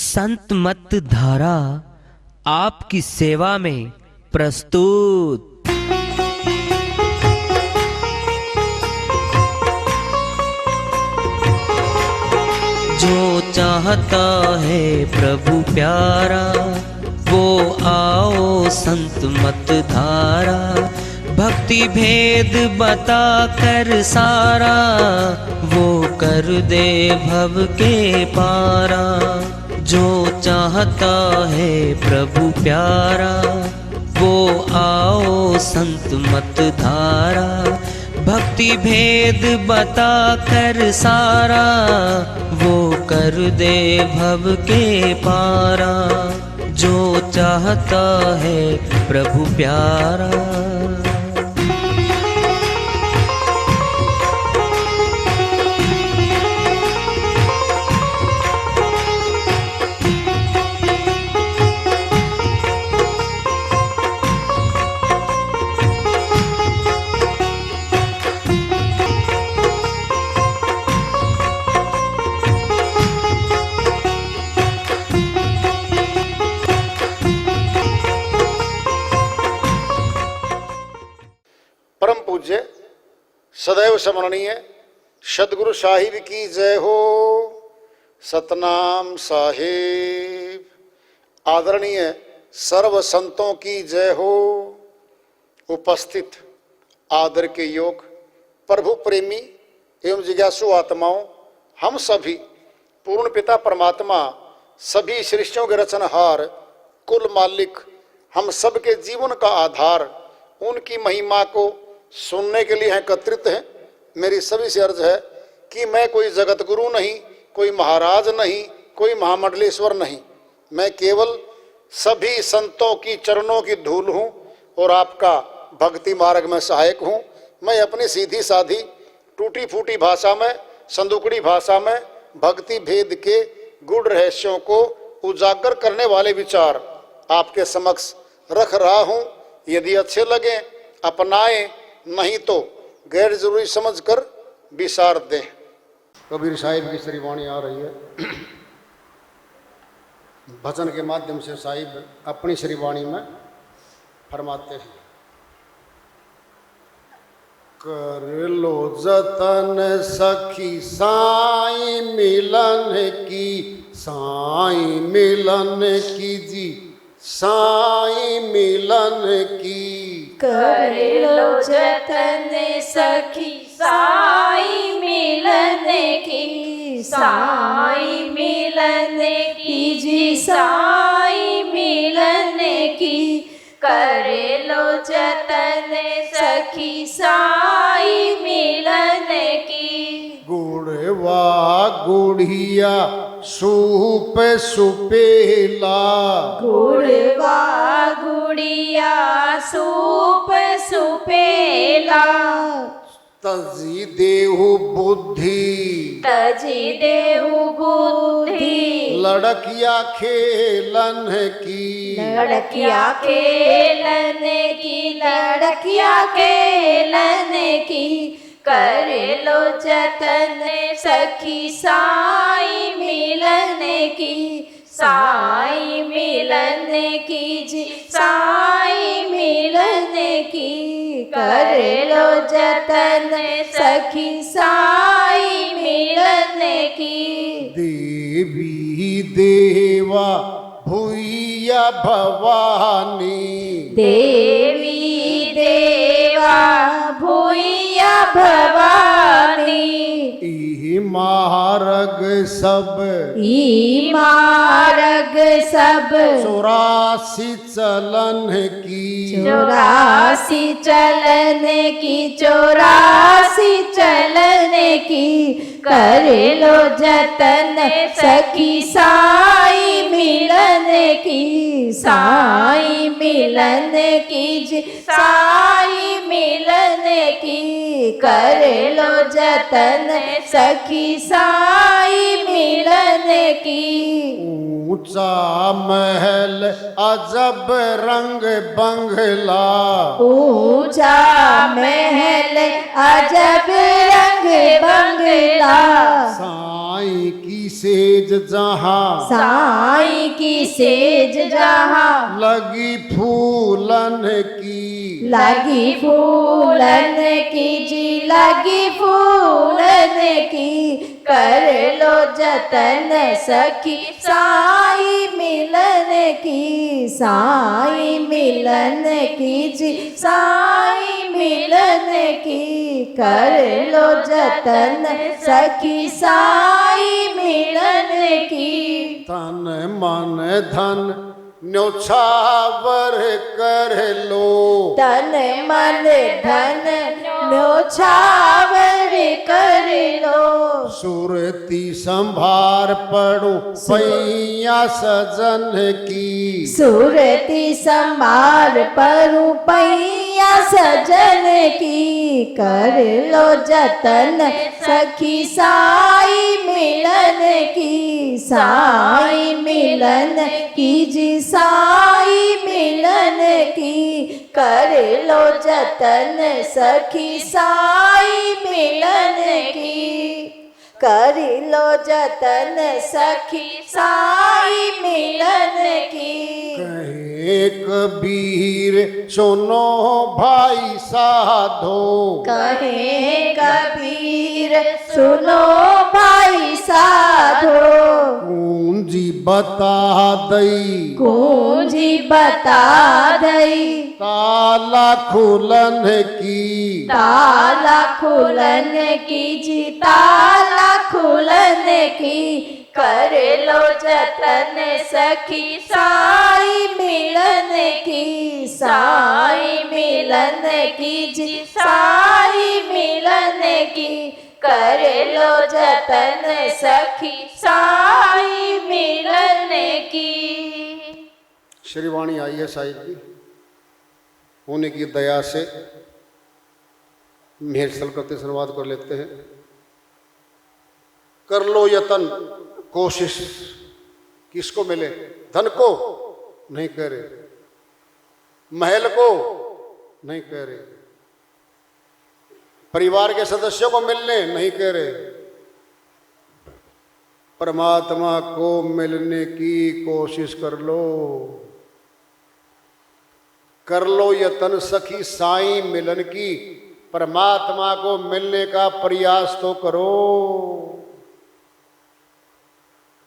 संत मत धारा आपकी सेवा में प्रस्तुत। जो चाहता है प्रभु प्यारा वो आओ संत मत धारा। भक्ति भेद बता कर सारा वो कर दे भव के पारा। जो चाहता है प्रभु प्यारा वो आओ संत मत धारा। भक्ति भेद बता कर सारा वो कर दे भव के पारा। जो चाहता है प्रभु प्यारा। परम पूज्य सदैव स्मरणीय सदगुरु साहिब की जय हो। सतनाम साहिब। आदरणीय सर्व संतों की जय हो। उपस्थित आदर के योग प्रभु प्रेमी एवं जिज्ञासु आत्माओं, हम सभी पूर्ण पिता परमात्मा सभी सृष्टियों के रचनहार कुल मालिक हम सबके जीवन का आधार उनकी महिमा को सुनने के लिए एकत्रित हैं। मेरी सभी से अर्ज है कि मैं कोई जगत गुरु नहीं, कोई महाराज नहीं, कोई महामंडलेश्वर नहीं। मैं केवल सभी संतों की चरणों की धूल हूँ और आपका भक्ति मार्ग में सहायक हूँ। मैं अपनी सीधी साधी टूटी फूटी भाषा में, संदुकड़ी भाषा में भक्ति भेद के गूढ़ रहस्यों को उजागर करने वाले विचार आपके समक्ष रख रहा हूँ। यदि अच्छे लगे अपनाएं, नहीं तो गैर जरूरी समझकर विसार दें। कबीर साहिब की श्री वाणी आ रही है। भजन के माध्यम से साहिब अपनी श्री वाणी में फरमाते हैं। कर लो जतन सखी साई मिलन की, साई मिलन की जी, साई मिलन की। कर लो जतन सखी साई मिलन की, साई मिलन की जी, साई मिलन की। कर लो जतन सखी साई मिलन की। गुड़वा गुड़िया सूप सुपेला, गुड़वा गुड़िया सूप सुपेला। तजी देहु बुद्धि, तजी देहु बुद्धि। लड़किया खेलन की, लड़किया खेलन की, लड़किया खेलन की। कर लो जतन सखी साई मिलन की, साई मिलन की जी, साई मिलन की। कर लो जतन सखी साई मिलन की। देवी देवा भूया भवानी, देवी देवा भूया भवानी। ई मार्ग सब, ई मार्ग सब। 84 चलन की, 84 चलन की, 84 चलन की। कर लो जतन सखी साई मिलन की, साई मिलन की जी, साई मिलन की। कर लो जतन सखी साई मिलन की। ऊंचा महल अजब रंग बंगला, ऊंचा महल अजब रंग बंगला। साईं की सेज जहाँ साईं की सेज जहाँ लगी फूलन की लगी फूलन की जी लगी फूलन की कर लो जतन सखी साई मिलन की साई मिलन की जी साई मिलन की कर लो जतन सखी साई मिलन की तन मन धन न्योछावर कर लो तन मन धन न्योछावर कर लो सुरती संभार पड़ो पैया सजन की सुरती संभार परू पैया सजन की कर लो जतन सखी साई मिलन की साई मिलन की जी साई मिलन की कर लो जतन सखी साई मिलन की कर लो जतन सखी साई मिलन की कहे कबीर सुनो भाई साधो कहे कबीर सुनो भाई साधो पूंजी बता दई कुंजी बता दई ताला खुलन की ताला खुलन की जी ताला खुलन की कर लो जतन सखी साई मिलन की साई मिलन की जी साई मिलन की कर लो जतन सखी साई मिलन की। श्री वाणी आई है साहिब की होने की दया से मेहर सल करते संवाद कर लेते हैं। कर लो यतन कोशिश किसको मिले धन को नहीं कह रहे महल को नहीं कह रहे परिवार के सदस्यों को मिलने नहीं कह रहे परमात्मा को मिलने की कोशिश कर लो यतन सखी साईं मिलन की परमात्मा को मिलने का प्रयास तो करो।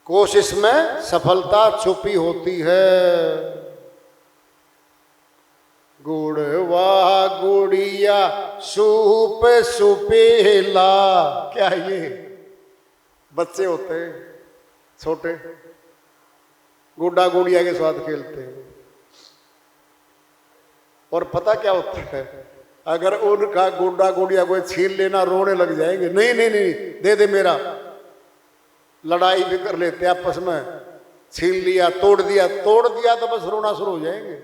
कोशिश में सफलता छुपी होती है। गुड़वा गुड़िया सूप सुपेला क्या ये बच्चे होते हैं छोटे गुड्डा गुड़िया के साथ खेलते हैं और पता क्या होता है अगर उनका गुड्डा गुड़िया कोई छीन लेना रोने लग जाएंगे नहीं नहीं नहीं दे दे मेरा लड़ाई भी कर लेते आपस में छीन लिया तोड़ दिया तो बस रोना शुरू हो जाएंगे।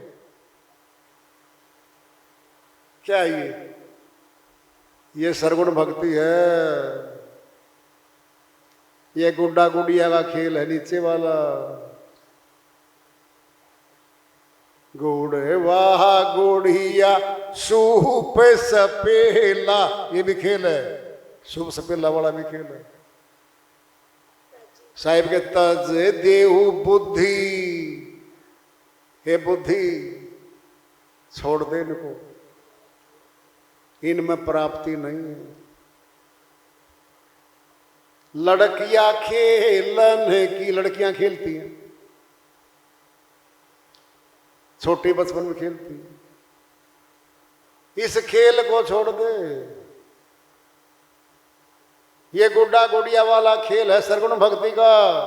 क्या ये सरगुण भक्ति है। ये गुड्डा गुड़िया का खेल है नीचे वाला। गुड़वा गुड़िया सूप सपेला ये भी खेल है। सूप सपेला वाला भी खेल है। साहिब के तज देहु बुद्धि हे बुद्धि छोड़ दे इनको इनमें प्राप्ति नहीं है। लड़कियां खेलन की लड़कियां खेलती हैं छोटी बचपन में खेलती हैं। इस खेल को छोड़ दे। ये गुड्डा गुड़िया वाला खेल है सरगुण भक्ति का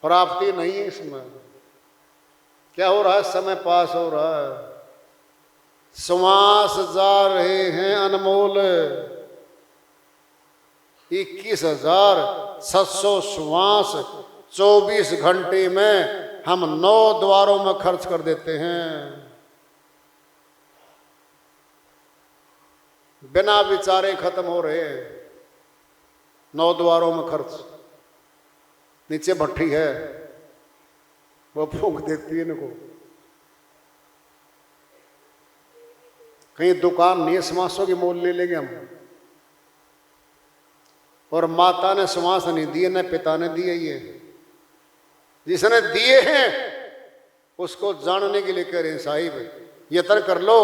प्राप्ति नहीं है इसमें। क्या हो रहा है समय पास हो रहा है श्वास जा रहे हैं अनमोल 21,700 श्वास 24 घंटे में हम 9 द्वारों में खर्च कर देते हैं बिना विचारे खत्म हो रहे हैं। 9 द्वारों में खर्च नीचे भट्ठी है वो फूंक देती है इनको। कहीं दुकान नहीं है समासों की मोल ले लेंगे हम। और माता ने श्वास नहीं दिए, न पिता ने दिए। ये जिसने दिए हैं उसको जानने के लिए कह रहे हैं साहिब यत्न कर लो,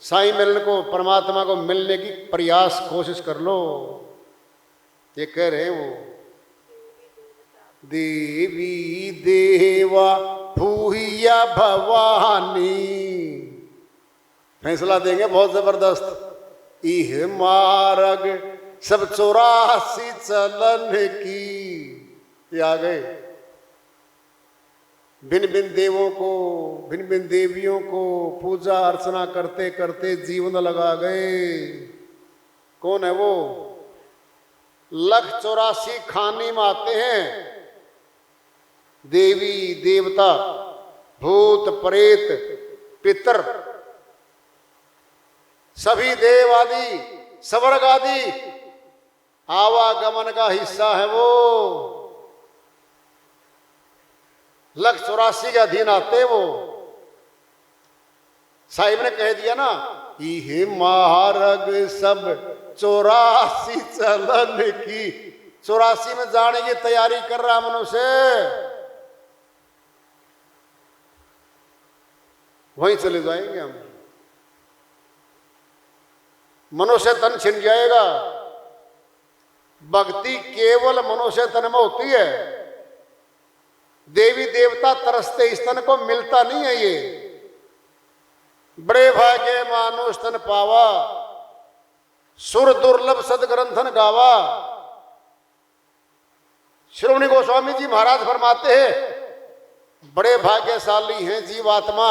साईं मिलने को, परमात्मा को मिलने की प्रयास कोशिश कर लो। ये कह रहे हैं वो देवी देवा भूया भवानी। फैसला देंगे बहुत जबरदस्त। इह मार्ग सब 84 चलन की। ये आ गए भिन्न भिन्न देवों को, भिन्न भिन्न देवियों को पूजा अर्चना करते करते जीवन लगा गए। कौन है वो? 184 खानी में आते हैं देवी देवता, भूत प्रेत, पितर, सभी देव आदि, स्वर्ग आदि आवागमन का हिस्सा है वो। 184 के अधीन आते वो। साहिब ने कह दिया ना, ये मार्ग सब 84 चलन की। 84 में जाने की तैयारी कर रहा मनुष्य, वहीं चले जाएंगे हम। मनुष्य तन छिन जाएगा। भक्ति केवल मनुष्य तन में होती है। देवी देवता तरसते इस तन को मिलता नहीं है। ये बड़े भाग्य मानुष तन पावा, सुर दुर्लभ सदग्रंथन गावा। श्रोमणी गोस्वामी जी महाराज फरमाते हैं, बड़े भाग्यशाली हैं जीवात्मा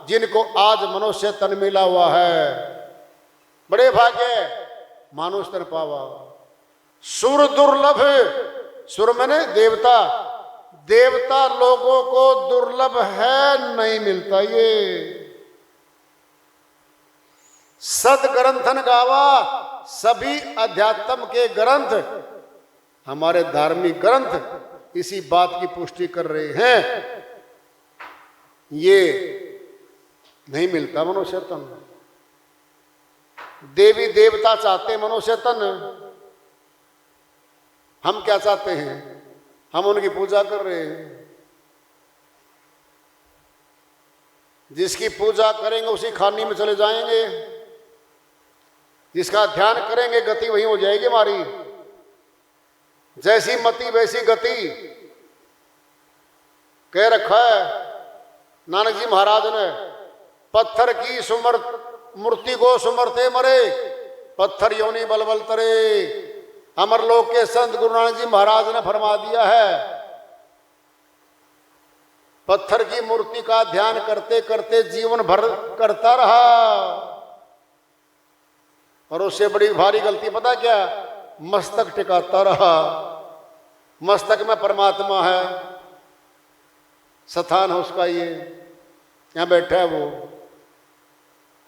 जिनको आज मनुष्य तन मिला हुआ है। बड़े भाग्य मानुष तन पावा। सुर दुर्लभ, सुर मैंने देवता, देवता लोगों को दुर्लभ है, नहीं मिलता ये। सदग्रंथन गावा, सभी अध्यात्म के ग्रंथ, हमारे धार्मिक ग्रंथ इसी बात की पुष्टि कर रहे हैं। ये नहीं मिलता मनुष्य तन। देवी देवता चाहते मनुष्य तन, हम क्या चाहते हैं? हम उनकी पूजा कर रहे हैं। जिसकी पूजा करेंगे उसी खानी में चले जाएंगे, जिसका ध्यान करेंगे गति वही हो जाएगी हमारी। जैसी मति वैसी गति कह रखा है नानक जी महाराज ने। पत्थर की सुमर मूर्ति को सुमरते मरे, पत्थर योनि बलबल तरे। अमरलोक के संत गुरु नानक जी महाराज ने फरमा दिया है, पत्थर की मूर्ति का ध्यान करते करते जीवन भर करता रहा, और उससे बड़ी भारी गलती पता क्या? मस्तक टिकाता रहा। मस्तक में परमात्मा है, स्थान है उसका, ये यहां बैठा है वो।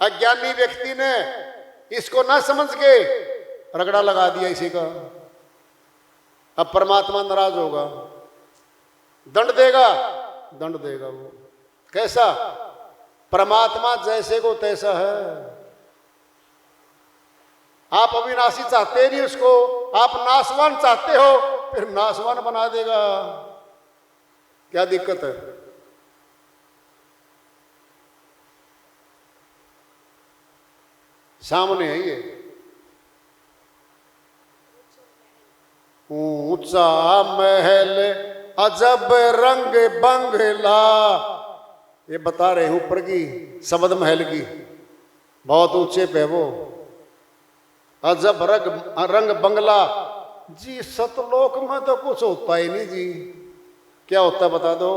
अज्ञानी व्यक्ति ने इसको ना समझ के रगड़ा लगा दिया इसी का। अब परमात्मा नाराज होगा, दंड देगा, दंड देगा वो। कैसा? परमात्मा जैसे को तैसा है। आप अविनाशी चाहते नहीं उसको, आप नासवान चाहते हो, फिर नासवान बना देगा। क्या दिक्कत है? सामने है ये ऊंचा महल अजब रंग बंगला। ये बता रहे हैं ऊपर की सबद महल की, बहुत ऊंचे पे वो। अजब रंग बंगला जी। सतलोक में तो कुछ होता ही नहीं जी। क्या होता बता दो?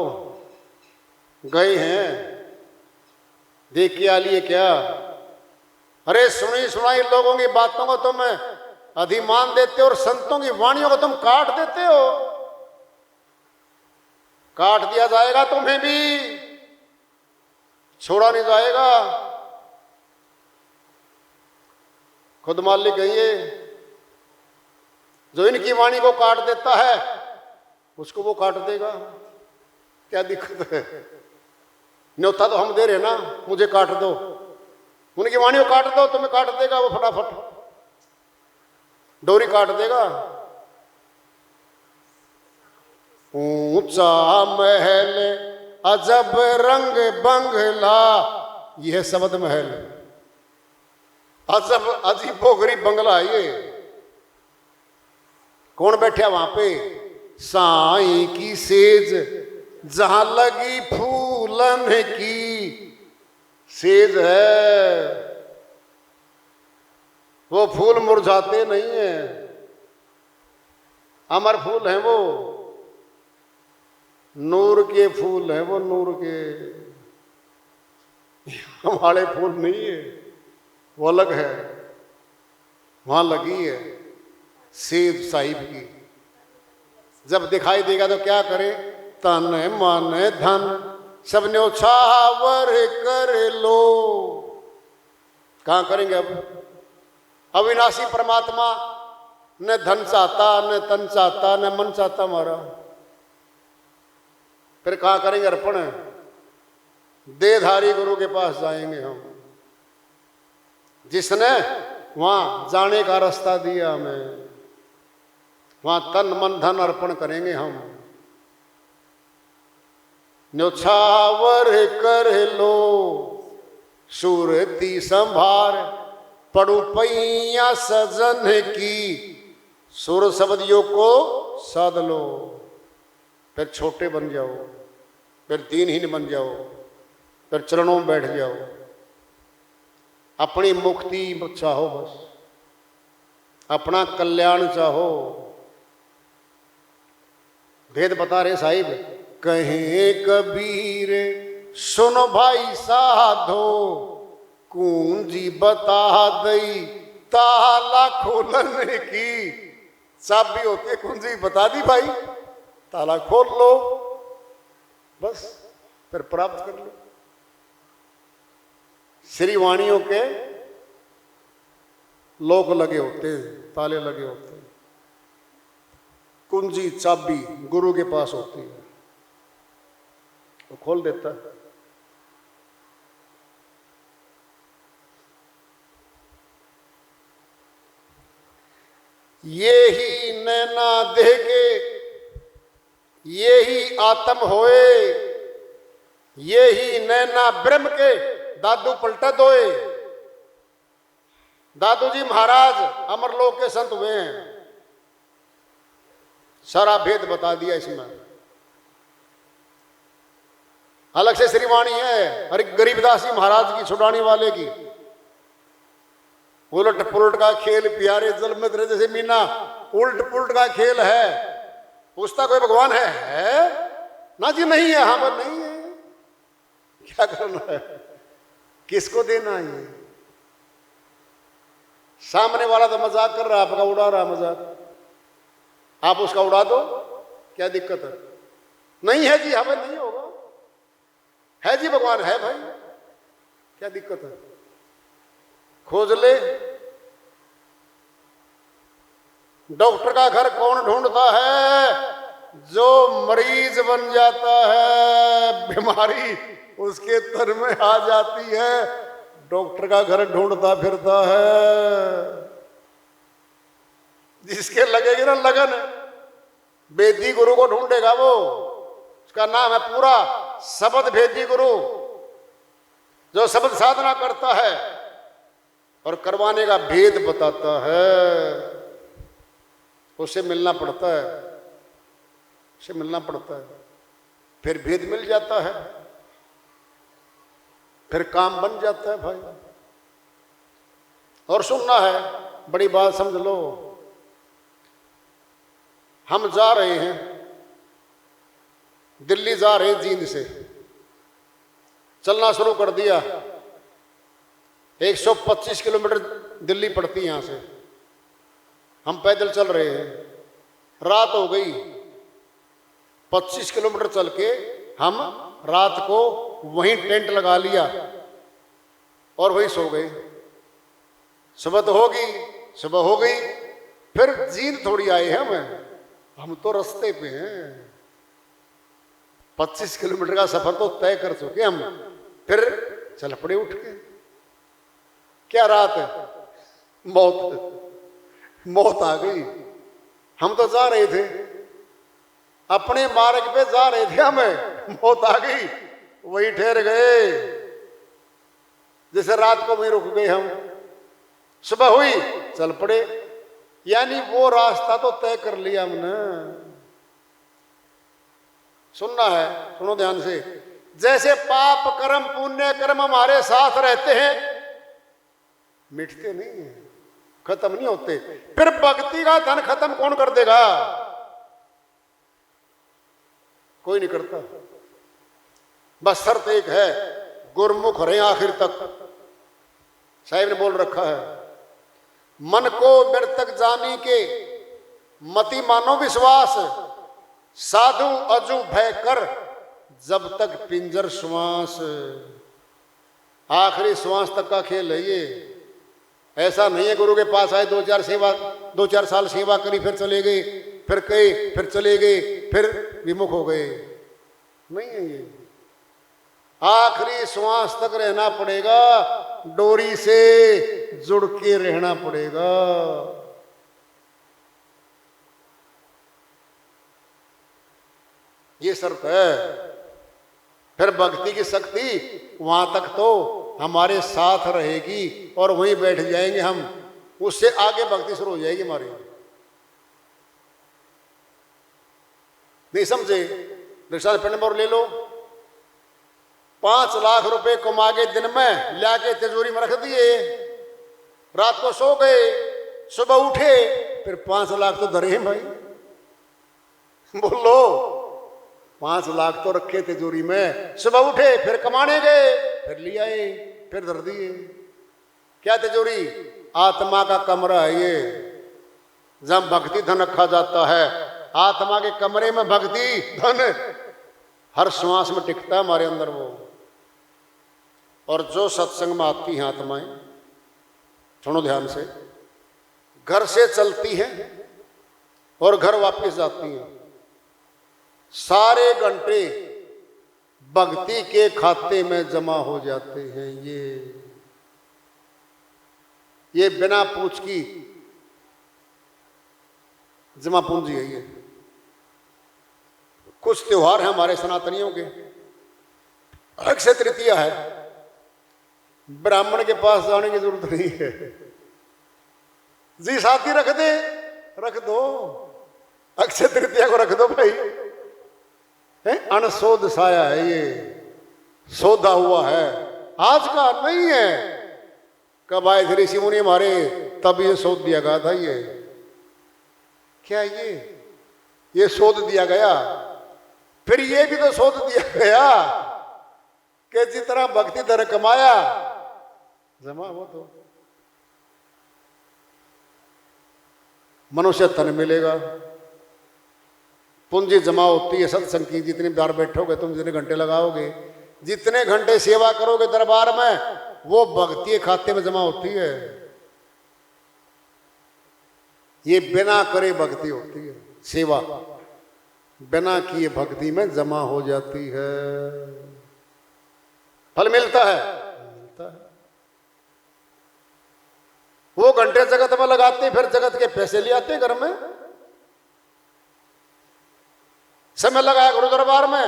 गए हैं, देख के आ लिए क्या? अरे सुनी सुनाई लोगों की बातों को तुम अधिमान देते हो और संतों की वाणियों को तुम काट देते हो। काट दिया जाएगा तुम्हें भी, छोड़ा नहीं जाएगा। खुद मालिक कहिए, जो इनकी वाणी को काट देता है उसको वो काट देगा। क्या दिक्कत है? न्योता तो हम दे रहे ना, मुझे काट दो। उनकी वाणी को काट दो, तुम्हें काट देगा वो फटाफट, डोरी काट देगा। ऊंचा महल अजब रंग बंगला, यह शब्द महल, अजब अजीबो गरीब बंगला। ये कौन बैठा वहां पे? साईं की सेज जहां लगी फूलन की सेज है। वो फूल मुरझाते नहीं है, अमर फूल हैं वो, नूर के फूल हैं वो, नूर के, हमारे फूल नहीं है, वो अलग है। वहां लगी है सेज साहिब की। जब दिखाई देगा तो क्या करे? तन मन धन सब न्योछावर कर लो। कहां करेंगे अब? अविनाशी परमात्मा न धन चाहता, न तन चाहता, न मन चाहता हमारा, फिर कहां करेंगे अर्पण? देहधारी गुरु के पास जाएंगे हम, जिसने वहां जाने का रास्ता दिया हमें। वहां तन मन धन अर्पण करेंगे हम। न्योछावर कर लो सूरती संभार, पड़ू पैया सजन की। सुर शब्दियों को साध लो, फिर छोटे बन जाओ, फिर दीनहीन बन जाओ, फिर चरणों में बैठ जाओ। अपनी मुक्ति चाहो, बस अपना कल्याण चाहो। भेद बता रहे साहिब, कहे कबीर सुनो भाई साधो, कुंजी बता दई ताला खोलने की। चाबी होती है, कुंजी बता दी भाई, ताला खोल लो, बस फिर प्राप्त कर लो। श्री वाणियों के लोक लगे होते हैं, ताले लगे होते हैं, कुंजी चाबी गुरु के पास होती है, वो खोल देता है। ये ही नैना देखे, ये ही आत्म होए, ये ही नैना ब्रह्म के दादू पलटा दोए। दादू जी महाराज अमरलोक के संत हुए हैं, सारा भेद बता दिया इसमें। अलग से श्रीवाणी है, अरे गरीबदास जी महाराज की छुड़ाने वाले की। उलट पुलट का खेल प्यारे जल में तेरे जैसे मीना, उल्ट पुलट का खेल है। पूछता कोई भगवान है? ना जी नहीं है। हाँ पर नहीं है, क्या करना है, किसको देना है? सामने वाला तो मजाक कर रहा है, आपका उड़ा रहा मजाक, आप उसका उड़ा दो, क्या दिक्कत है? नहीं है जी, हमें नहीं होगा। है जी भगवान है भाई, क्या दिक्कत है? खोज ले। डॉक्टर का घर कौन ढूंढता है? जो मरीज बन जाता है, बीमारी उसके तर में आ जाती है, डॉक्टर का घर ढूंढता फिरता है। जिसके लगेगी ना लगन, वेदी गुरु को ढूंढेगा वो। उसका नाम है पूरा शब्द भेदी गुरु, जो शब्द साधना करता है और करवाने का भेद बताता है। उससे मिलना पड़ता है, उससे मिलना पड़ता है, फिर भेद मिल जाता है, फिर काम बन जाता है भाई। और सुनना है, बड़ी बात समझ लो। हम जा रहे हैं, दिल्ली जा रहे हैं, जींद से चलना शुरू कर दिया। 125 किलोमीटर दिल्ली पड़ती यहां से, हम पैदल चल रहे हैं। रात हो गई, 25 किलोमीटर चल के हम रात को वहीं टेंट लगा लिया और वहीं सो गए। सुबह तो होगी, सुबह हो गई, फिर जींद थोड़ी आए हैं हम तो रास्ते पे हैं। 25 किलोमीटर का सफर तो तय कर चुके हम, फिर चल पड़े उठ के। क्या रात है, मौत आ गई। हम तो जा रहे थे, अपने मार्ग पे जा रहे थे, हमें मौत आ गई, वही ठहर गए। जैसे रात को वहीं रुक गए हम, सुबह हुई चल पड़े। यानी वो रास्ता तो तय कर लिया हमने। सुनना है, सुनो ध्यान से। जैसे पाप कर्म पुण्य कर्म हमारे साथ रहते हैं, मिटते नहीं है, खत्म नहीं होते। फिर भक्ति का धन खत्म कौन कर देगा? कोई नहीं करता। बस शर्त एक है, गुरमुख रहे आखिर तक। साहिब ने बोल रखा है, मन को मृतक जानी के मति मानो विश्वास, साधु अजू भय कर जब तक पिंजर श्वास। आखिरी श्वास तक का खेल है ये। ऐसा नहीं है गुरु के पास आए, दो चार साल सेवा करी फिर चले गए, फिर गए फिर चले गए, फिर विमुख हो गए। नहीं है ये। आखिरी श्वास तक रहना पड़ेगा, डोरी से जुड़ के रहना पड़ेगा। ये शर्त है। फिर भक्ति की शक्ति वहां तक तो हमारे साथ रहेगी और वहीं बैठ जाएंगे हम, उससे आगे भक्ति शुरू हो जाएगी हमारी। नहीं समझे? दृष्टांत पेड़ पर ले लो। 5 लाख रुपए कमा के दिन में लाके तिजोरी में रख दिए, रात को सो गए, सुबह उठे फिर 5 लाख तो धरे हैं भाई। बोलो, 5 लाख तो रखे तिजोरी में, सुबह उठे फिर कमाने गए, फिर ले आए, फिर धर दिए। क्या तिजोरी? आत्मा का कमरा है ये, जब भक्ति धन रखा जाता है। आत्मा के कमरे में भक्ति धन हर श्वास में टिकता है हमारे अंदर वो। और जो सत्संग में आती हैं आत्माएं, सुनो ध्यान से, घर से चलती हैं और घर वापस जाती हैं, सारे घंटे भक्ति के खाते में जमा हो जाते हैं। ये बिना पूछ की जमा पूंजी है ये। कुछ त्योहार हैं हमारे सनातनियों के, अक्षय तृतीया है, ब्राह्मण के पास जाने की जरूरत नहीं है जी। साथी रख दे, रख दो, अक्षय तृतीया को रख दो भाई। अनशोध साया है ये, सौदा हुआ है, आज का नहीं है। कब आए थे ऋषि मुनि हमारे, तब ये शोध दिया गया था। ये क्या ये शोध दिया गया। फिर ये भी तो शोध दिया गया कि जितना भक्ति धन कमाया जमा वो तो मनुष्य धन मिलेगा। पूंजी जमा होती है सत्संग की। जितनी बार बैठोगे तुम, जितने घंटे लगाओगे, जितने घंटे सेवा करोगे दरबार में, वो भक्ति के खाते में जमा होती है। ये बिना करे भक्ति होती है, सेवा बिना किए भक्ति में जमा हो जाती है। फल मिलता है, मिलता है। वो घंटे जगत में लगाते, फिर जगत के पैसे ले आते घर में। समय लगाया गुरु दरबार में,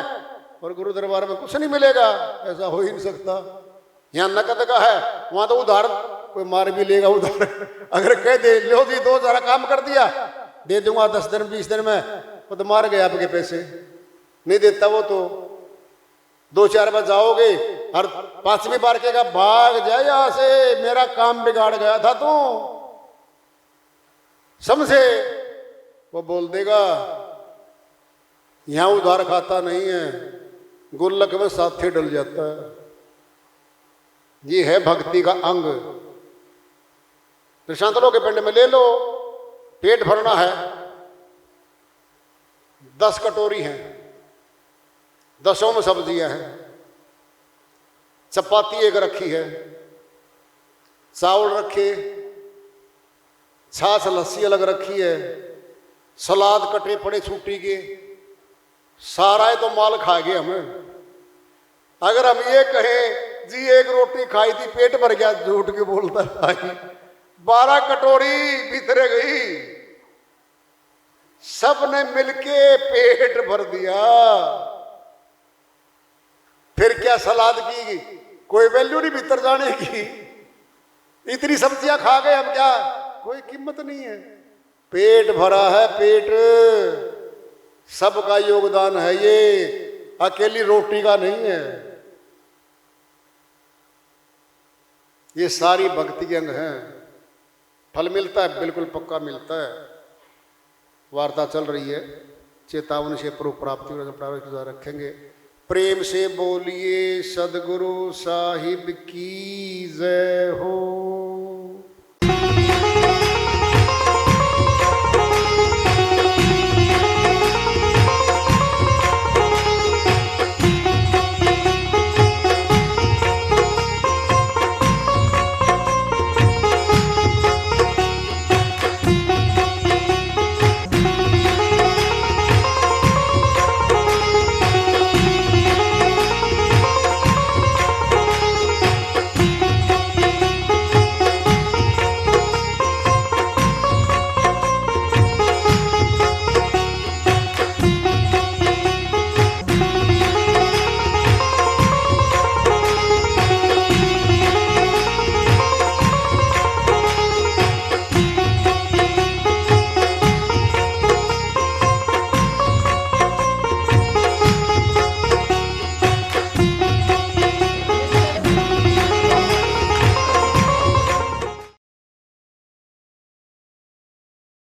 और गुरु दरबार में कुछ नहीं मिलेगा, ऐसा हो ही नहीं सकता। यहां नकद का है, वहां तो उधार कोई मार भी लेगा उधार। अगर कह दे लो जी 2000 काम कर दिया, दे दूंगा 10 दिन 20 दिन में, वो तो मार गया आपके पैसे। नहीं देता वो तो 2-4 बार जाओगे, हर 5वीं बार कहेगा भाग जाए यहां से, मेरा काम बिगाड़ गया था तू, समझे? वो बोल देगा यहां उधार खाता नहीं है, गुल्लक में साथी डल जाता है। ये है भक्ति का अंग। दृष्टांतों के पिंड में ले लो, पेट भरना है, 10 कटोरी हैं, 10 में सब्जियां हैं, चपाती एक रखी है, चावल रखे, छाछ लस्सी अलग रखी है, सलाद कटे पड़े छुट्टी के, सारा तो माल खा गए हमें। अगर हम ये कहें जी 1 रोटी खाई थी पेट भर गया, झूठ के बोलता भाई, 12 कटोरी भीतरे गई। सबने मिलके पेट भर दिया। फिर क्या सलाद की कोई वैल्यू नहीं भीतर जाने की। इतनी सब्जियां खा गए हम, क्या कोई कीमत नहीं है। पेट भरा है, पेट सबका योगदान है, ये अकेली रोटी का नहीं है। ये सारी भक्ति के अंग हैं। फल मिलता है, बिल्कुल पक्का मिलता है। वार्ता चल रही है, चेतावनी से पूर्व प्राप्ति रखेंगे। प्रेम से बोलिए सदगुरु साहिब की जय हो।